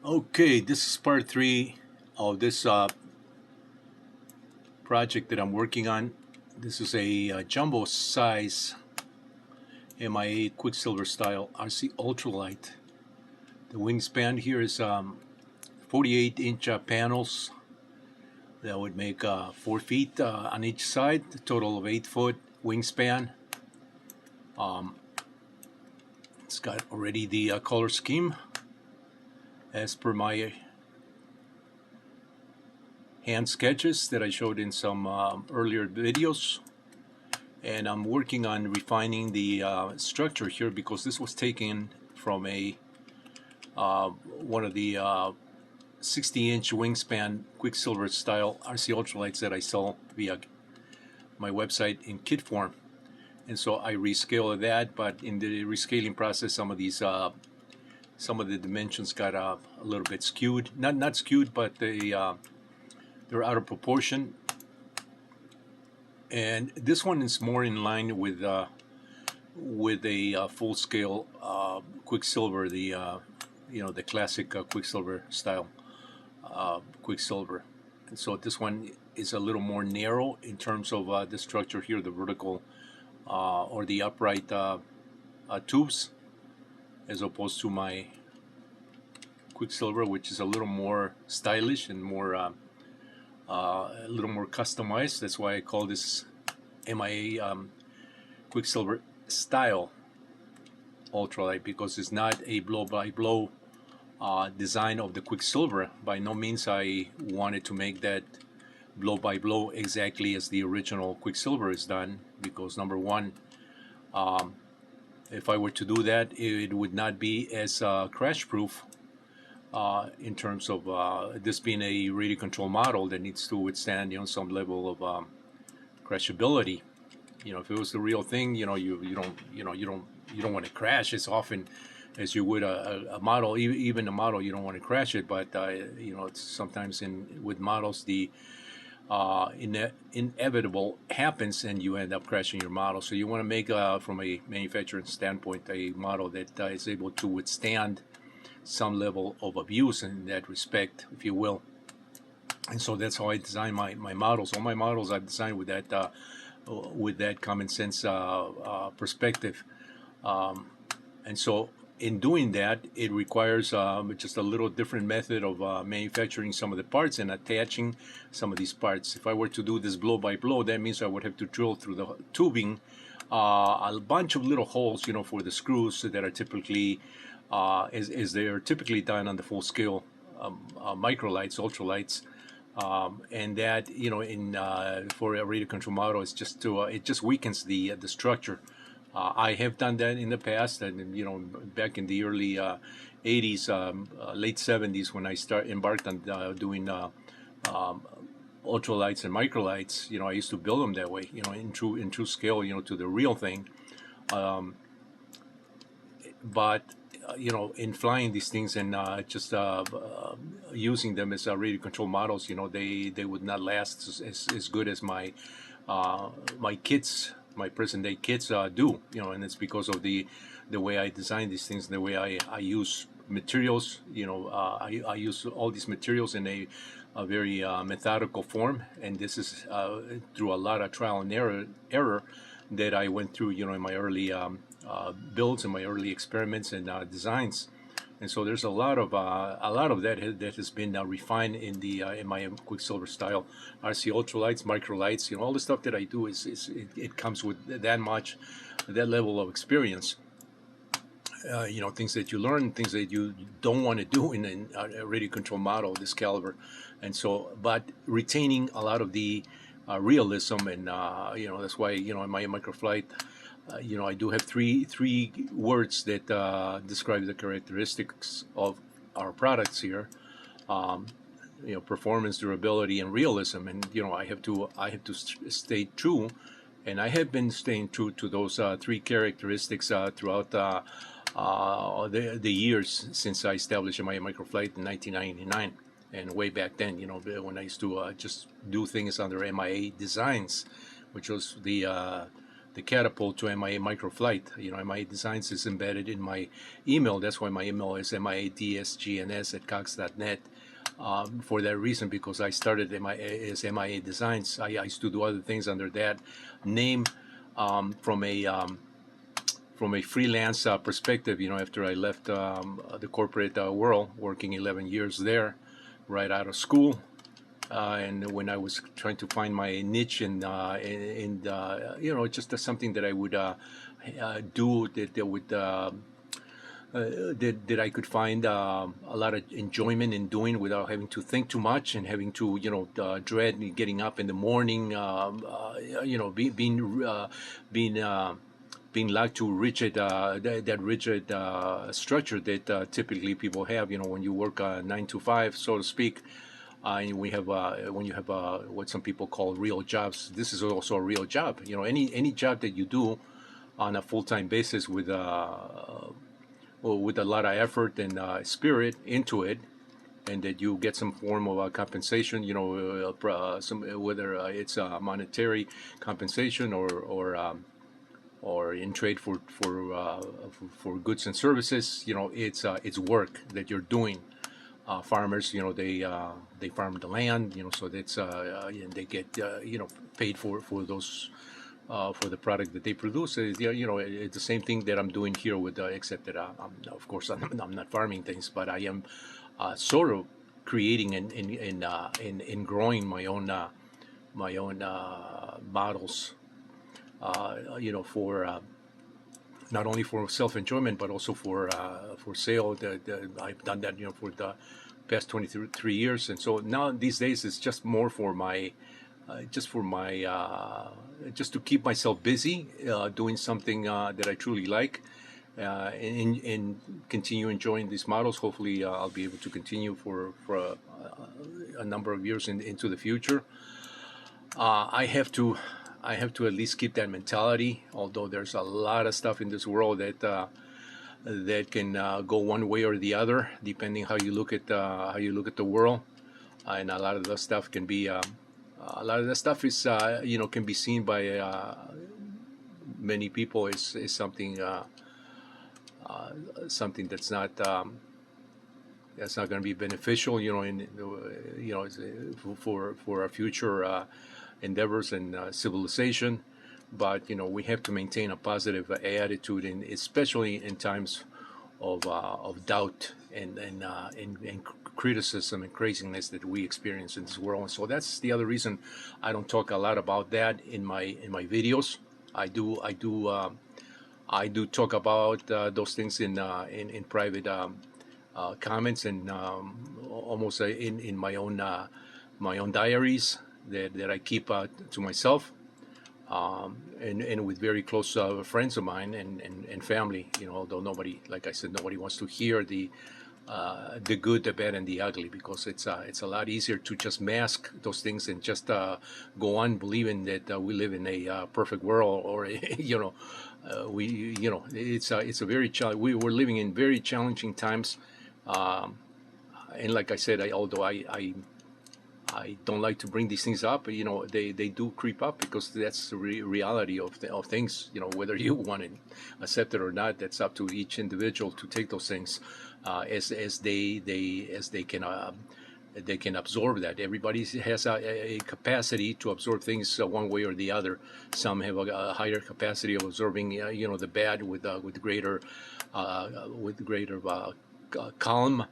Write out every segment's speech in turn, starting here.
Okay, this is part 3 of this project that I'm working on. This is a jumbo size MIA Quicksilver style RC Ultralight. The wingspan here is 48-inch panels that would make 4 feet on each side, a total of 8-foot wingspan. It's got already the color scheme as per my hand sketches that I showed in some earlier videos, and I'm working on refining the structure here because this was taken from a one of the 60-inch wingspan Quicksilver style RC Ultralights that I sell via my website in kit form. And so I rescaled that, but in the rescaling process some of the dimensions got a little bit skewed. Not skewed, but they're out of proportion. And this one is more in line with a full-scale Quicksilver, the classic Quicksilver style Quicksilver. And so this one is a little more narrow in terms of the structure here, the vertical or the upright tubes, as opposed to my Quicksilver, which is a little more stylish and more a little more customized. That's why I call this MIA Quicksilver style Ultralight, because it's not a blow-by-blow design of the Quicksilver. By no means I wanted to make that blow-by-blow exactly as the original Quicksilver is done, because number one, if I were to do that, it would not be as crash-proof in terms of this being a radio control model that needs to withstand some level of crashability. If it was the real thing, you don't want to crash as often as you would a model. Even a model, you don't want to crash it, but it's sometimes with models the inevitable happens and you end up crashing your model. So you want to make from a manufacturing standpoint a model that is able to withstand some level of abuse in that respect, if you will. And so that's how I design my models. All my models I've designed with that common sense perspective. And so in doing that, it requires just a little different method of manufacturing some of the parts and attaching some of these parts. If I were to do this blow by blow, that means I would have to drill through the tubing a bunch of little holes, for the screws that are typically as they are typically done on the full scale microlights, ultralights. And that for a radio control model, it's just it just weakens the structure. I have done that in the past, and back in the early 80s, late 70s, when I embarked on doing ultralights and microlights. I used to build them that way, in true scale, to the real thing. But in flying these things and just using them as radio control models, they would not last as good as my kits, my present day kits do. And it's because of the way I design these things, and the way I use materials. I use all these materials in a very methodical form, and this is through a lot of trial and error that I went through, in my early builds and my early experiments and designs. And so there's a lot of that that has been refined in my Quicksilver style RC Ultralights, microlights. All the stuff that I do it comes with that level of experience. Things that you learn, things that you don't want to do in a radio control model of this caliber. And so, but retaining a lot of the realism, and that's why in my microflight, I do have three words that describe the characteristics of our products here. Performance, durability, and realism. And I have to stay true, and I have been staying true to those three characteristics throughout the years since I established my microflight in 1999. And way back then, when I used to just do things under MIA designs, which was the the catapult to MIA Microflight. MIA Designs is embedded in my email. That's why my email is miadsgns@cox.net. For that reason, because I started as MIA Designs. I used to do other things under that name from a freelance perspective. After I left the corporate world, working 11 years there, right out of school. And when I was trying to find my niche and just something that I would do that would that I could find a lot of enjoyment in doing without having to think too much and having to dread getting up in the morning, being locked to rigid that rigid structure that typically people have. When you work 9 to 5, so to speak. And we have when you have what some people call real jobs. This is also a real job. Any job that you do on a full-time basis with a lot of effort and spirit into it, and that you get some form of compensation. Whether it's monetary compensation or in trade for goods and services. It's work that you're doing. Farmers, they farm the land, so that's and they get paid for those for the product that they produce. It's the same thing that I'm doing here with, except that of course I'm not farming things, but I am sort of creating and growing my own models, for not only for self-enjoyment but also for sale. I've done that for the past 23 years, and so now these days it's just more for my just to keep myself busy doing something that I truly like, and continue enjoying these models. Hopefully I'll be able to continue for a number of years into the future. I have to at least keep that mentality, although there's a lot of stuff in this world that can go one way or the other, depending how you look at the world. And a lot of the stuff can be can be seen by many people as something that's not going to be beneficial, for our future endeavors and civilization. But we have to maintain a positive attitude, and especially in times of doubt and criticism and craziness that we experience in this world. And so that's the other reason I don't talk a lot about that in my videos. I do talk about those things in private comments, and almost in my own diaries that I keep to myself. And with very close friends of mine and family, although nobody, like I said, nobody wants to hear the good, the bad, and the ugly, because it's a lot easier to just mask those things and just go on believing that we live in a perfect world, or it's a very we're living in very challenging times, and like I said, although I don't like to bring these things up, they do creep up, because that's the reality of things. Whether you want to accept it or not, that's up to each individual to take those things as they can absorb that. Everybody has a capacity to absorb things one way or the other. Some have a higher capacity of absorbing the bad with greater calm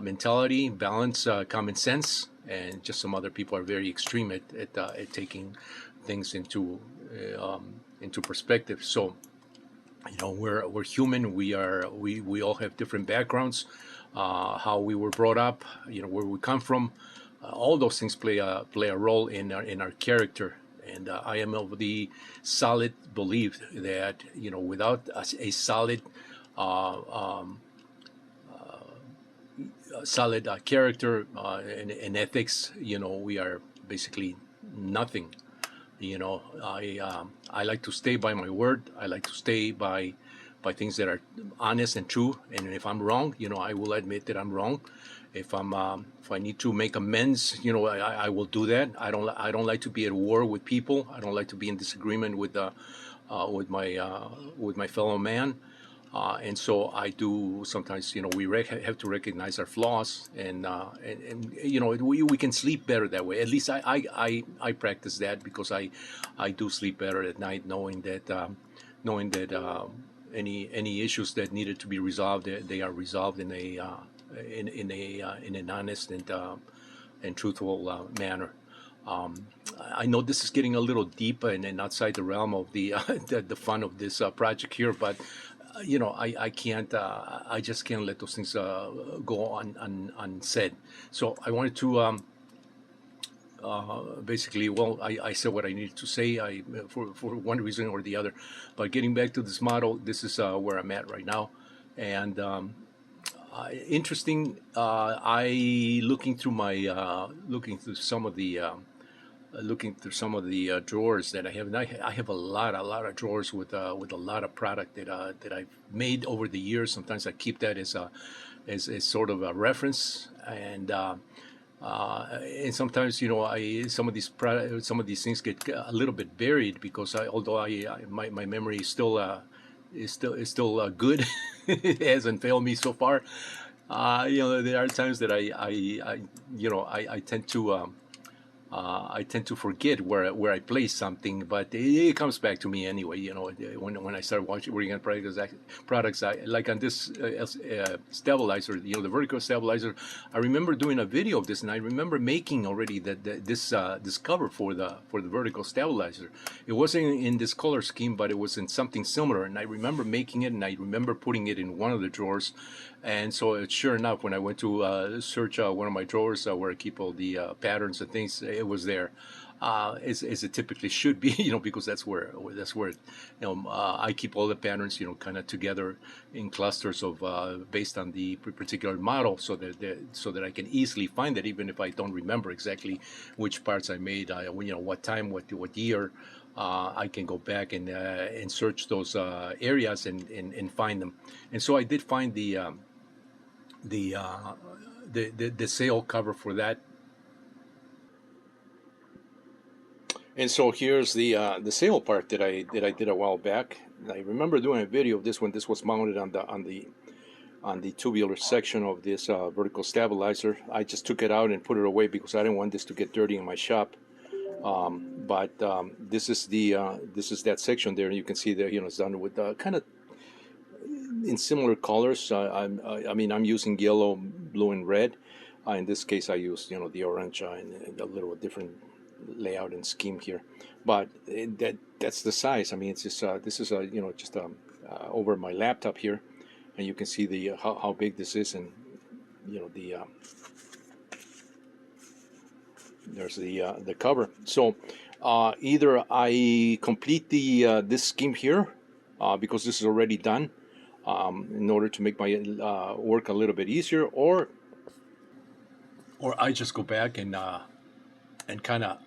mentality, balance, common sense. And just some other people are very extreme at taking things into perspective. So, we're human. We all have different backgrounds, how we were brought up, where we come from. All those things play a role in our character. And I am of the solid belief that without a solid character and ethics, we are basically nothing. I like to stay by my word. I like to stay by things that are honest and true. And if I'm wrong, I will admit that I'm wrong. If I need to make amends, I will do that. I don't like to be at war with people. I don't like to be in disagreement with with my fellow man. And so I do sometimes, we have to recognize our flaws, and we can sleep better that way. At least I practice that, because I do sleep better at night, knowing that any issues that needed to be resolved, they are resolved in an honest and truthful manner. I know this is getting a little deep and outside the realm of the the fun of this project here, but I can't. I just can't let those things go unsaid. So I wanted to basically, well, I said what I needed to say. For one reason or the other. But getting back to this model, this is where I'm at right now, and. Interesting. Looking through some of the drawers that I have. And I have a lot of drawers with a lot of product that I've made over the years. Sometimes I keep that as sort of a reference, and sometimes some of these things get a little bit buried, because although my memory is still good. It hasn't failed me so far. There are times that I tend to forget where I place something, but it comes back to me anyway. When I start working on products, like on this stabilizer, the vertical stabilizer. I remember doing a video of this, and I remember making already this cover for the vertical stabilizer. It wasn't in this color scheme, but it was in something similar, and I remember making it, and I remember putting it in one of the drawers. And so, sure enough, when I went to search one of my drawers where I keep all the patterns and things, it was there, as it typically should be, because that's where I keep all the patterns, kind of together in clusters of based on the particular model, so that I can easily find it, even if I don't remember exactly which parts I made, what time, what year. I can go back and search those areas and find them. And so I did find the sale cover for that. And so here's the sale part that I did a while back. I remember doing a video of this when this was mounted on the tubular section of this vertical stabilizer. I just took it out and put it away because I didn't want this to get dirty in my shop. But this is that section there. You can see there, it's done with kind of in similar colors. I'm using yellow, blue, and red. In this case, I used the orange and a little different layout and scheme here. But that's the size. I mean, it's just this is just over my laptop here, and you can see the how big this is, and there's the cover. So either I complete this scheme here because this is already done, in order to make my work a little bit easier, or I just go back and kind of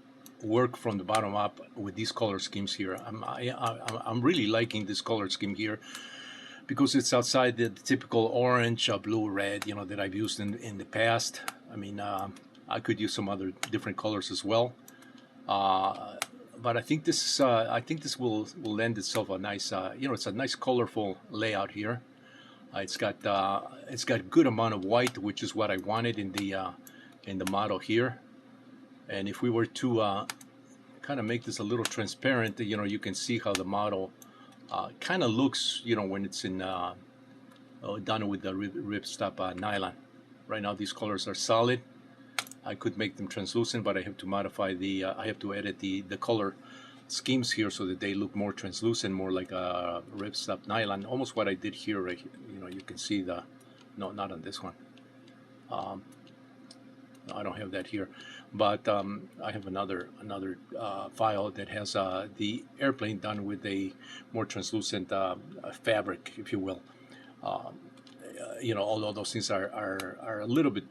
work from the bottom up with these color schemes here. I'm really liking this color scheme here because it's outside the typical orange, blue, red, that I've used in the past. I mean, I could use some other different colors as well, but I think this will lend itself a nice, it's a nice colorful layout here. It's got good amount of white, which is what I wanted in the model here. And if we were to kind of make this a little transparent, you can see how the model kind of looks, when it's in done with the ripstop nylon. Right now, these colors are solid. I could make them translucent, but I have to modify I have to edit the color schemes here so that they look more translucent, more like a ripstop nylon, almost what I did here. Right here. You can see no, not on this one. I don't have that here, but I have another file that has the airplane done with a more translucent fabric, if you will. Although those things are a little bit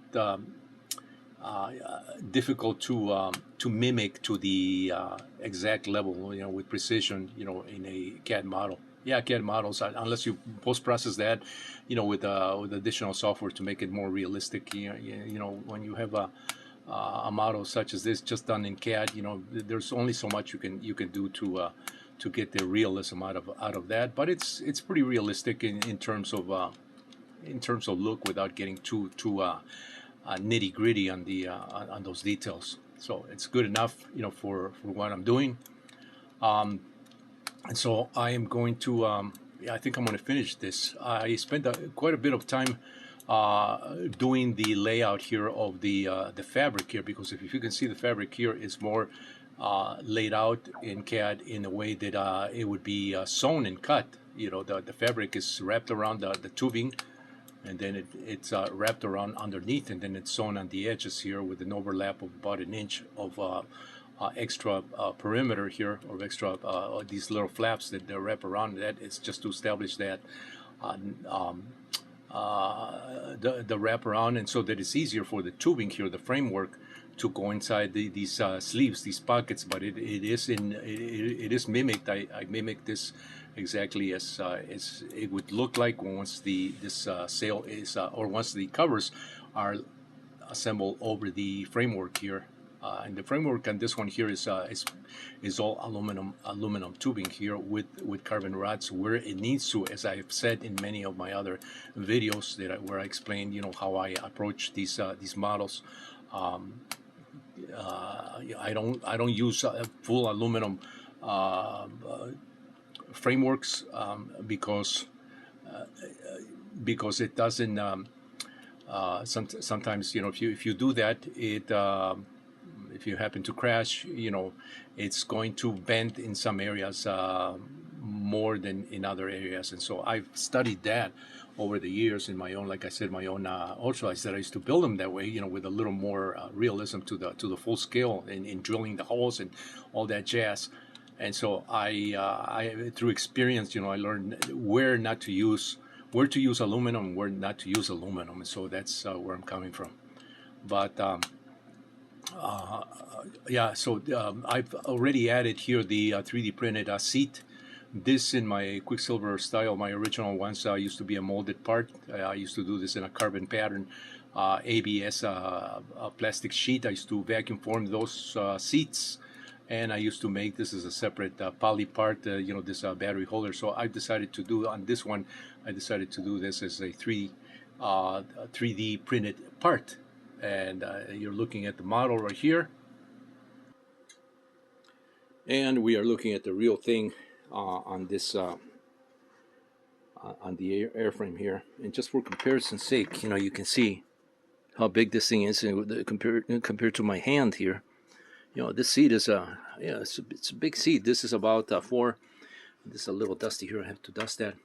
difficult to mimic to the exact level, with precision, in a CAD model. Yeah, CAD models, unless you post-process that, with additional software to make it more realistic. When you have a model such as this just done in CAD, there's only so much you can do to to get the realism out of that. But it's pretty realistic in terms of look without getting too nitty gritty on the on those details. So it's good enough, for what I'm doing. And so I am going to. I think I'm going to finish this. I spent quite a bit of time doing the layout here of the fabric here, because if you can see, the fabric here is more laid out in CAD in a way that it would be sewn and cut. The fabric is wrapped around the tubing, and then it's wrapped around underneath, and then it's sewn on the edges here with an overlap of about an inch of extra perimeter here, or extra these little flaps that they wrap around that. It's just to establish that the wraparound, and so that it's easier for the tubing here, the framework, to go inside these sleeves, these pockets. But it is mimicked. I mimicked this exactly as it would look like once this sail is, or once the covers are assembled over the framework here. And the framework on this one here is all aluminum tubing here with carbon rods where it needs to, as I have said in many of my other videos where I explain how I approach these models. I don't use full aluminum frameworks because it doesn't. Sometimes if you do that, if you happen to crash, it's going to bend in some areas more than in other areas. And so I've studied that over the years in my own, like I said, my own ultralights, that I used to build them that way, with a little more realism to the full scale in drilling the holes and all that jazz. And so I through experience, I learned where to use aluminum and where not to use aluminum. And so that's where I'm coming from. But I've already added here the 3D printed seat. This, in my Quicksilver style, my original ones, used to be a molded part. I used to do this in a carbon pattern ABS a plastic sheet. I used to vacuum form those seats, and I used to make this as a separate poly part, this battery holder. So I decided to do on this one, I decided to do this as a 3D printed part. And you're looking at the model right here, and we are looking at the real thing on this on the airframe here. And just for comparison's sake, you can see how big this thing is compared to my hand here. This seat is it's a big seat. This is about 4. This is a little dusty here. I have to dust that.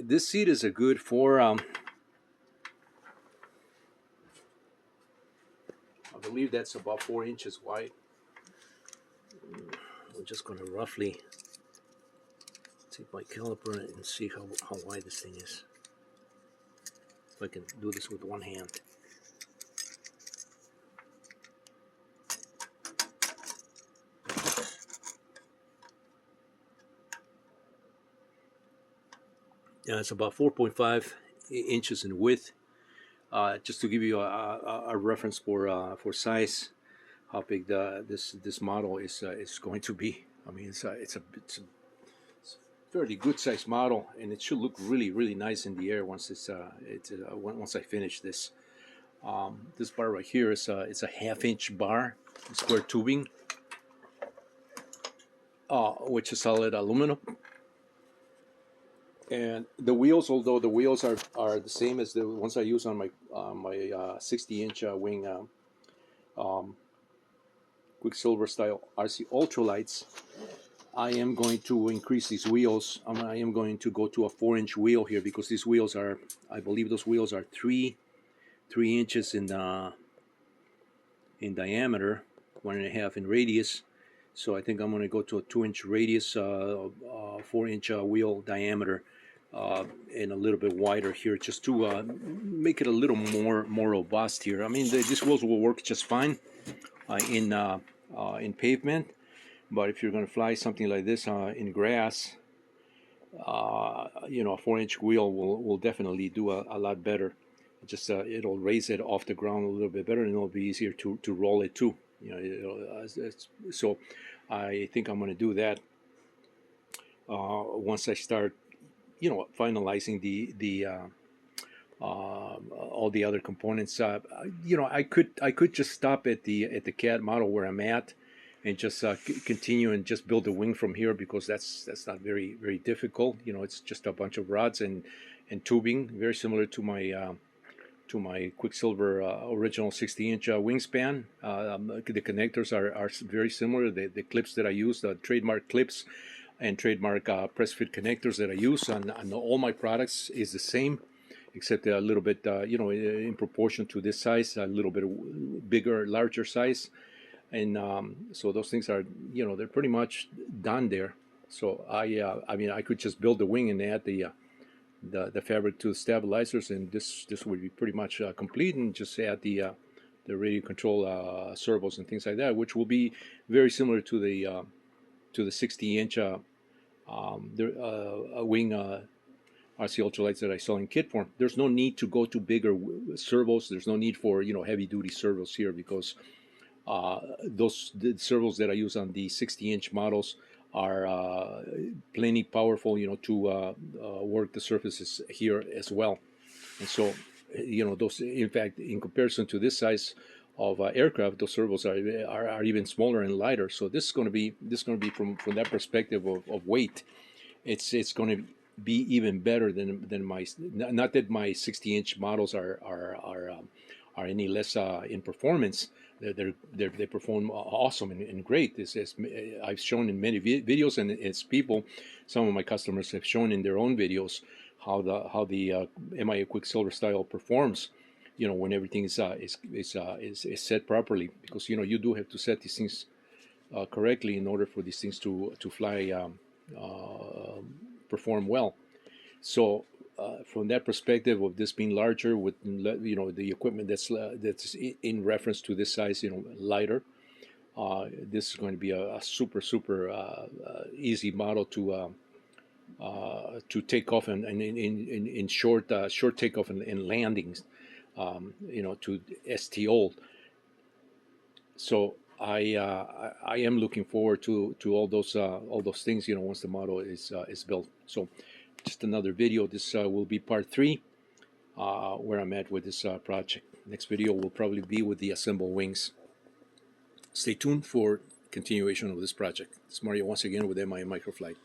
This seat is a good 4. I believe that's about 4 inches wide. I'm just going to roughly take my caliper and see how wide this thing is. If I can do this with one hand. Yeah, it's about 4.5 inches in width. Just to give you a reference for size, how big this model is going to be. I mean, it's a fairly good size model, and it should look really nice in the air once once I finish this. This bar right here is it's a 1/2 inch bar, square tubing, which is solid aluminum. And the wheels, although the wheels are the same as the ones I use on my 60-inch wing Quicksilver style RC Ultralights, I am going to increase these wheels. I am going to go to a 4-inch wheel here, because these wheels are, I believe those wheels are 3 inches in diameter, 1.5 in radius. So I think I'm going to go to a 2-inch radius, 4-inch wheel diameter, and a little bit wider here, just to make it a little more robust here. I mean, these wheels will work just fine in pavement, but if you're going to fly something like this in grass, a 4-inch wheel will definitely do a lot better. Just it'll raise it off the ground a little bit better, and it'll be easier to roll it too. So I think I'm going to do that once I start, finalizing all the other components. I could just stop at the CAD model where I'm at, and just continue and just build the wing from here, because that's not very very difficult. It's just a bunch of rods and tubing, very similar to my Quicksilver original 60-inch wingspan. The connectors are very similar. The clips that I use, the trademark clips and trademark press fit connectors that I use on all my products, is the same, except a little bit, in proportion to this size, a little bit bigger, larger size. And so those things are, they're pretty much done there. So I mean, I could just build the wing and add the fabric to the stabilizers, and this would be pretty much complete, and just add the radio control servos and things like that, which will be very similar to the 60-inch wing RC Ultralights that I sell in kit form. There's no need to go to bigger servos. There's no need for heavy duty servos here, because the servos that I use on the 60-inch models are plenty powerful, to work the surfaces here as well. And so, those, in fact, in comparison to this size of aircraft, those servos are even smaller and lighter. So this is going to be from that perspective of weight, it's going to be even better than my. Not that my 60-inch models are any less in performance. They perform awesome and great. As I've shown in many videos, and as some of my customers have shown in their own videos, how the MIA Quicksilver style performs, when everything is set properly, because you do have to set these things correctly in order for these things to fly, perform well. So from that perspective of this being larger, with the equipment that's in reference to this size, lighter, this is going to be a super easy model to take off in short takeoff and landings, to STO. So I am looking forward to all those things, once the model is built. So just another video. This will be part 3, where I'm at with this project. Next video will probably be with the assemble wings. Stay tuned for continuation of this project. It's Mario once again with MIA Microflight.